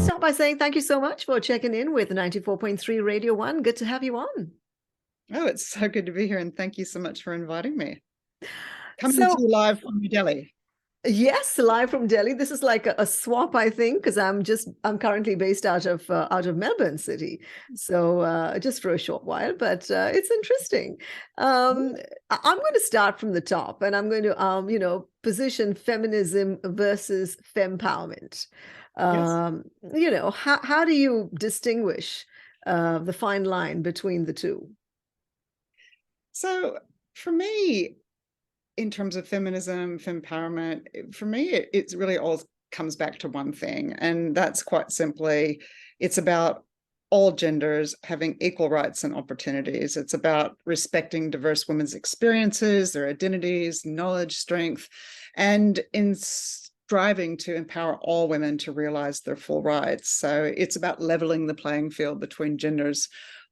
start by saying thank you so much for checking in with 94.3 Radio 1. Good to have you on. Oh, it's so good to be here, and thank you so much for inviting me. Coming to So, you live from New Delhi. yes, live from Delhi. This is like a swap, I think, because I'm currently based out of Melbourne City, so just for a short while. But it's interesting. I'm going to start from the top, and I'm going to position feminism versus fempowerment. Yes. How do you distinguish the fine line between the two? So for me, in terms of feminism, fempowerment, for me, it's really all comes back to one thing, and that's quite simply, it's about all genders having equal rights and opportunities. It's about respecting diverse women's experiences, their identities, knowledge, strength, and in striving to empower all women to realize their full rights. So it's about leveling the playing field between genders.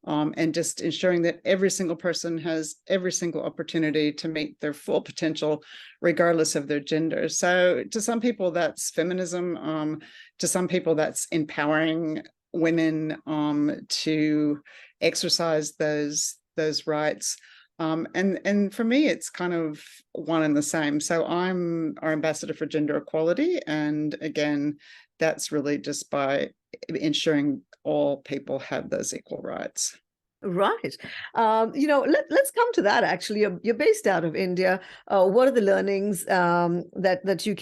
And just ensuring that every single person has every single opportunity to meet their full potential, regardless of their gender. So to some people, that's feminism. To some people, that's empowering women to exercise those rights. And for me, it's kind of one and the same. So I'm our ambassador for gender equality. And again, that's really just by ensuring all people have those equal rights. Right. Let's come to that. Actually, you're based out of India. What are the learnings that you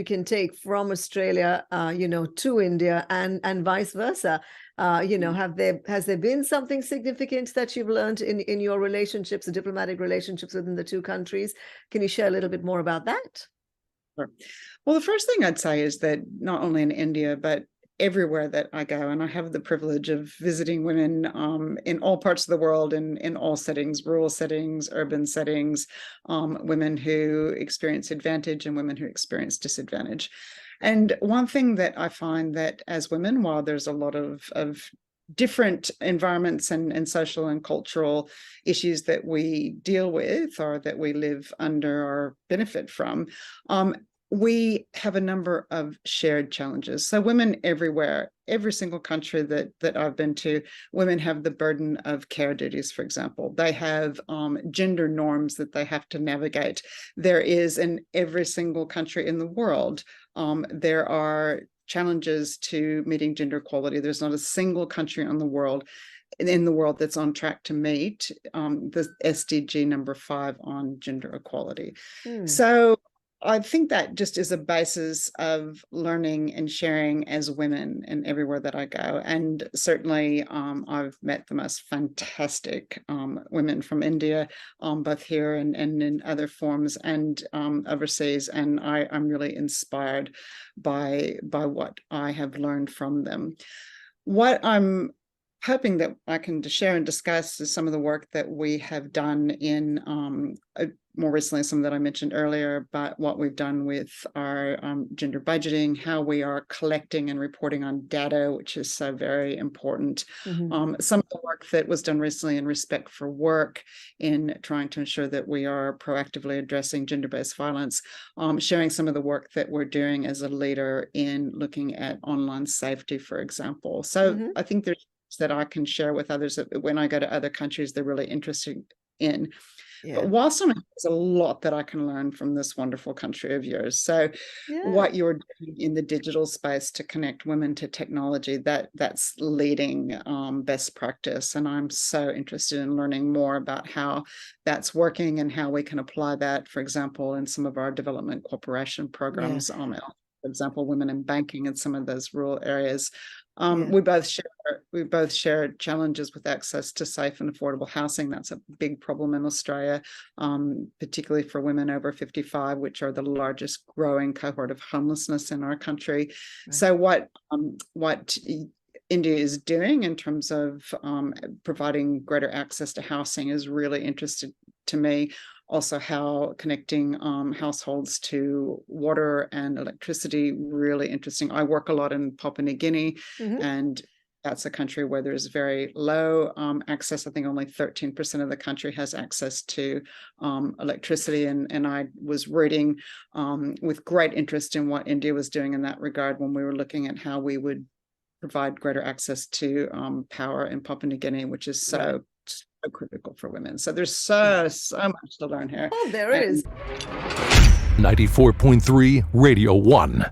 can take from Australia, to India and vice versa? Has there been something significant that you've learned in your relationships, the diplomatic relationships within the two countries? Can you share a little bit more about that? Sure. Well, the first thing I'd say is that not only in India, but everywhere that I go, and I have the privilege of visiting women in all parts of the world, in all settings, rural settings, urban settings, women who experience advantage and women who experience disadvantage. And one thing that I find that as women, while there's a lot of different environments and social and cultural issues that we deal with or that we live under or benefit from, we have a number of shared challenges. So women everywhere, every single country that I've been to, women have the burden of care duties, for example. They have gender norms that they have to navigate. There is in every single country in the world, there are challenges to meeting gender equality. There's not a single country in the world that's on track to meet the SDG number 5 on gender equality. So I think that just is a basis of learning and sharing as women and everywhere that I go. And certainly I've met the most fantastic women from India, both here and in other forms and overseas. And I'm really inspired by what I have learned from them. What I'm hoping that I can share and discuss is some of the work that we have done in more recently, some that I mentioned earlier, but what we've done with our gender budgeting, how we are collecting and reporting on data, which is so very important. Some of the work that was done recently in Respect for Work in trying to ensure that we are proactively addressing gender-based violence, sharing some of the work that we're doing as a leader in looking at online safety, for example. So I think there's that I can share with others that when I go to other countries, they're really interested in. Yeah. But whilst there's a lot that I can learn from this wonderful country of yours. So what you're doing in the digital space to connect women to technology, that's leading best practice. And I'm so interested in learning more about how that's working and how we can apply that, for example, in some of our development cooperation programs, for example, women in banking in some of those rural areas. We both share challenges with access to safe and affordable housing. That's a big problem in Australia, particularly for women over 55, which are the largest growing cohort of homelessness in our country. Right. So what India is doing in terms of providing greater access to housing is really interesting to me. Also, how connecting households to water and electricity, really interesting. I work a lot in Papua New Guinea, and that's a country where there's very low access. I think only 13% of the country has access to electricity. And I was reading with great interest in what India was doing in that regard when we were looking at how we would provide greater access to power in Papua New Guinea, which is so critical for women. So there's so much to learn here. Oh, there is. 94.3 Radio 1.